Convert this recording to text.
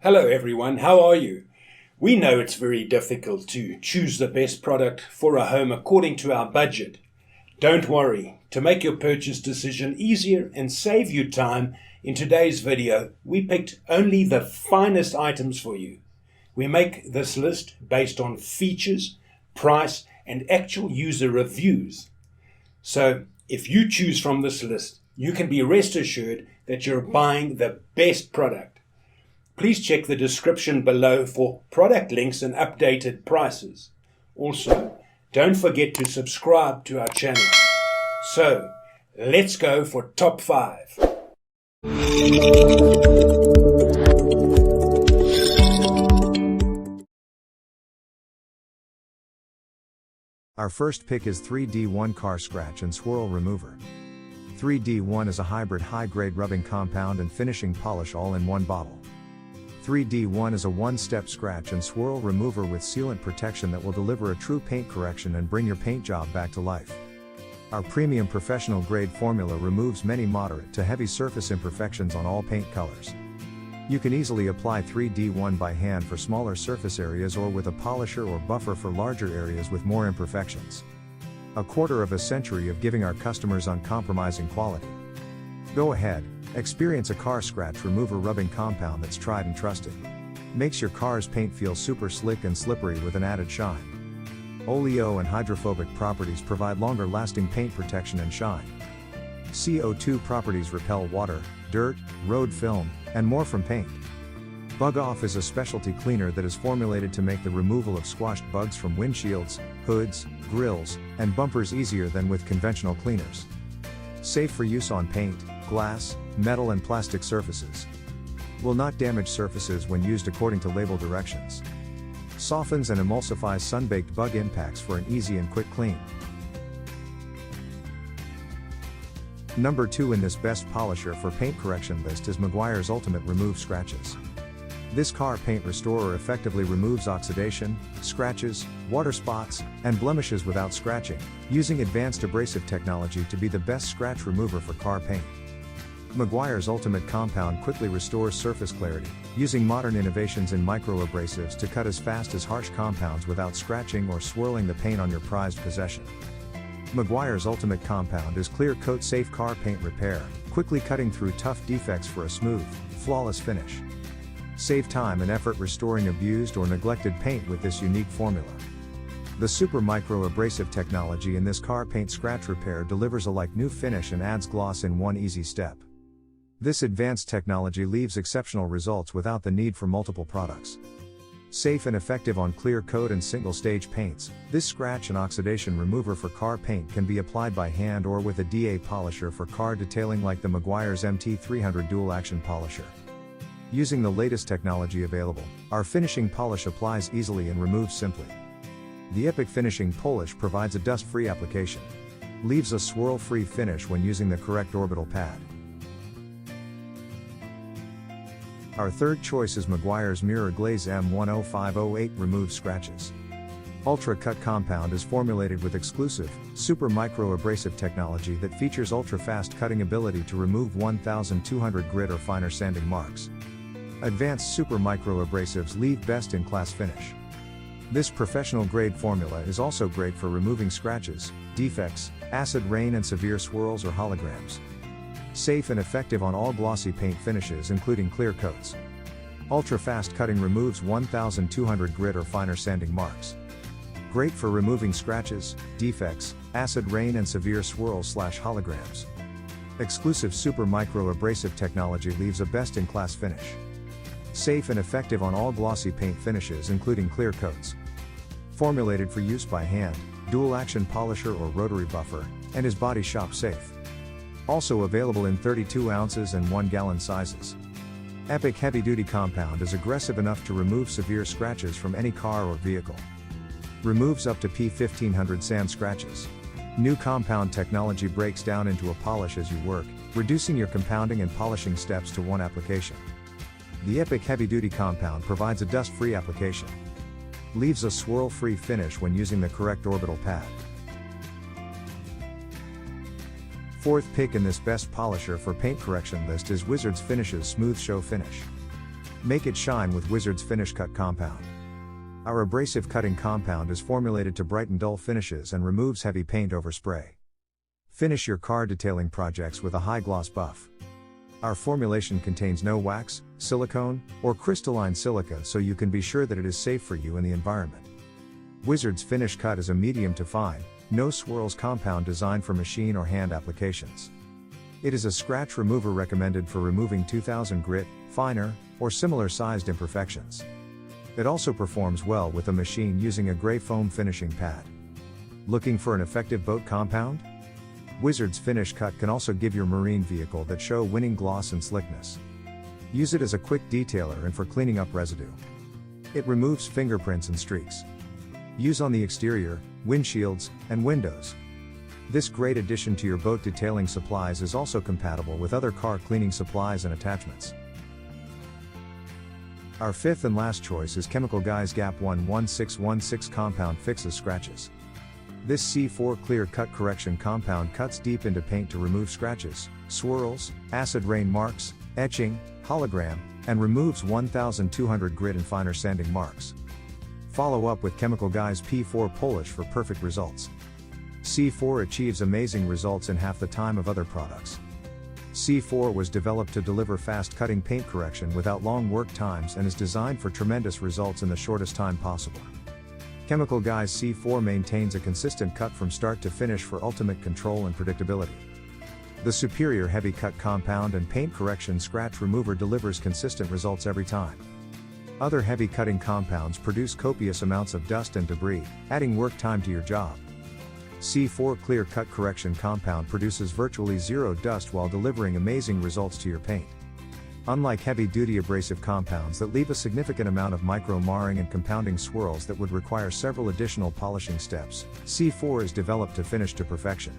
Hello everyone, how are you? We know it's very difficult to choose the best product for a home according to our budget. Don't worry, to make your purchase decision easier and save you time, in today's video we picked only the finest items for you. We make this list based on features, price and actual user reviews. So if you choose from this list, you can be rest assured that you're buying the best product. Please check the description below for product links and updated prices. Also, don't forget to subscribe to our channel. So, let's go for top 5. Our first pick is 3D1 Car Scratch and Swirl Remover. 3D1 is a hybrid high-grade rubbing compound and finishing polish all in one bottle. 3D1 is a one-step scratch and swirl remover with sealant protection that will deliver a true paint correction and bring your paint job back to life. Our premium professional-grade formula removes many moderate to heavy surface imperfections on all paint colors. You can easily apply 3D1 by hand for smaller surface areas or with a polisher or buffer for larger areas with more imperfections. A quarter of a century of giving our customers uncompromising quality. Go ahead, experience a car scratch remover rubbing compound that's tried and trusted. Makes your car's paint feel super slick and slippery with an added shine. Oleo and hydrophobic properties provide longer lasting paint protection and shine. CO2 properties repel water, dirt, road film, and more from paint. Bug Off is a specialty cleaner that is formulated to make the removal of squashed bugs from windshields, hoods, grills, and bumpers easier than with conventional cleaners. Safe for use on paint, glass, metal and plastic surfaces. Will not damage surfaces when used according to label directions. Softens and emulsifies sun-baked bug impacts for an easy and quick clean. Number 2 in this best polisher for paint correction list is Meguiar's Ultimate Remove Scratches. This car paint restorer effectively removes oxidation, scratches, water spots, and blemishes without scratching, using advanced abrasive technology to be the best scratch remover for car paint. Meguiar's Ultimate Compound quickly restores surface clarity, using modern innovations in microabrasives to cut as fast as harsh compounds without scratching or swirling the paint on your prized possession. Meguiar's Ultimate Compound is clear coat safe car paint repair, quickly cutting through tough defects for a smooth, flawless finish. Save time and effort restoring abused or neglected paint with this unique formula. The super micro abrasive technology in this car paint scratch repair delivers a like-new finish and adds gloss in one easy step. This advanced technology leaves exceptional results without the need for multiple products. Safe and effective on clear coat and single-stage paints, this scratch and oxidation remover for car paint can be applied by hand or with a DA polisher for car detailing like the Meguiar's MT300 dual-action polisher. Using the latest technology available, our finishing polish applies easily and removes simply. The Epic Finishing Polish provides a dust-free application. Leaves a swirl-free finish when using the correct orbital pad. Our third choice is Meguiar's Mirror Glaze M10508 Remove Scratches. Ultra Cut Compound is formulated with exclusive, super micro abrasive technology that features ultra-fast cutting ability to remove 1,200 grit or finer sanding marks. Advanced super micro abrasives leave best-in-class finish. This professional-grade formula is also great for removing scratches, defects, acid rain and severe swirls or holograms. Safe and effective on all glossy paint finishes including clear coats. Ultra-fast cutting removes 1,200 grit or finer sanding marks. Great for removing scratches, defects, acid rain and severe swirls/holograms. Exclusive super micro abrasive technology leaves a best-in-class finish. Safe and effective on all glossy paint finishes including clear coats. Formulated for use by hand, dual-action polisher or rotary buffer, and is body shop safe. Also available in 32 ounces and 1 gallon sizes. Epic Heavy Duty Compound is aggressive enough to remove severe scratches from any car or vehicle. Removes up to P1500 sand scratches. New compound technology breaks down into a polish as you work, reducing your compounding and polishing steps to one application. The Epic Heavy Duty Compound provides a dust-free application. Leaves a swirl-free finish when using the correct orbital pad. Fourth pick in this best polisher for paint correction list is Wizards Finishes Smooth Show Finish. Make it shine with Wizard's Finish Cut Compound. Our abrasive cutting compound is formulated to brighten dull finishes and removes heavy paint over spray. Finish your car detailing projects with a high gloss buff. Our formulation contains no wax, silicone, or crystalline silica, so you can be sure that it is safe for you and the environment. Wizard's Finish Cut is a medium to fine, no swirls compound designed for machine or hand applications. It is a scratch remover recommended for removing 2000 grit, finer, or similar sized imperfections. It also performs well with a machine using a gray foam finishing pad. Looking for an effective boat compound? Wizard's Finish Cut can also give your marine vehicle that show winning gloss and slickness. Use it as a quick detailer and for cleaning up residue. It removes fingerprints and streaks. Use on the exterior, windshields, and windows. This great addition to your boat detailing supplies is also compatible with other car cleaning supplies and attachments. Our fifth and last choice is Chemical Guy's GAP 11616 compound fixes scratches. This C4 clear cut correction compound cuts deep into paint to remove scratches, swirls, acid rain marks, etching, hologram, and removes 1200 grit and finer sanding marks. Follow up with Chemical Guy's P4 polish for perfect results. C4 achieves amazing results in half the time of other products. C4 was developed to deliver fast cutting paint correction without long work times and is designed for tremendous results in the shortest time possible. Chemical Guy's C4 maintains a consistent cut from start to finish for ultimate control and predictability. The superior heavy cut compound and paint correction scratch remover delivers consistent results every time. Other heavy cutting compounds produce copious amounts of dust and debris, adding work time to your job. C4 Clear Cut Correction Compound produces virtually zero dust while delivering amazing results to your paint. Unlike heavy-duty abrasive compounds that leave a significant amount of micro-marring and compounding swirls that would require several additional polishing steps, C4 is developed to finish to perfection.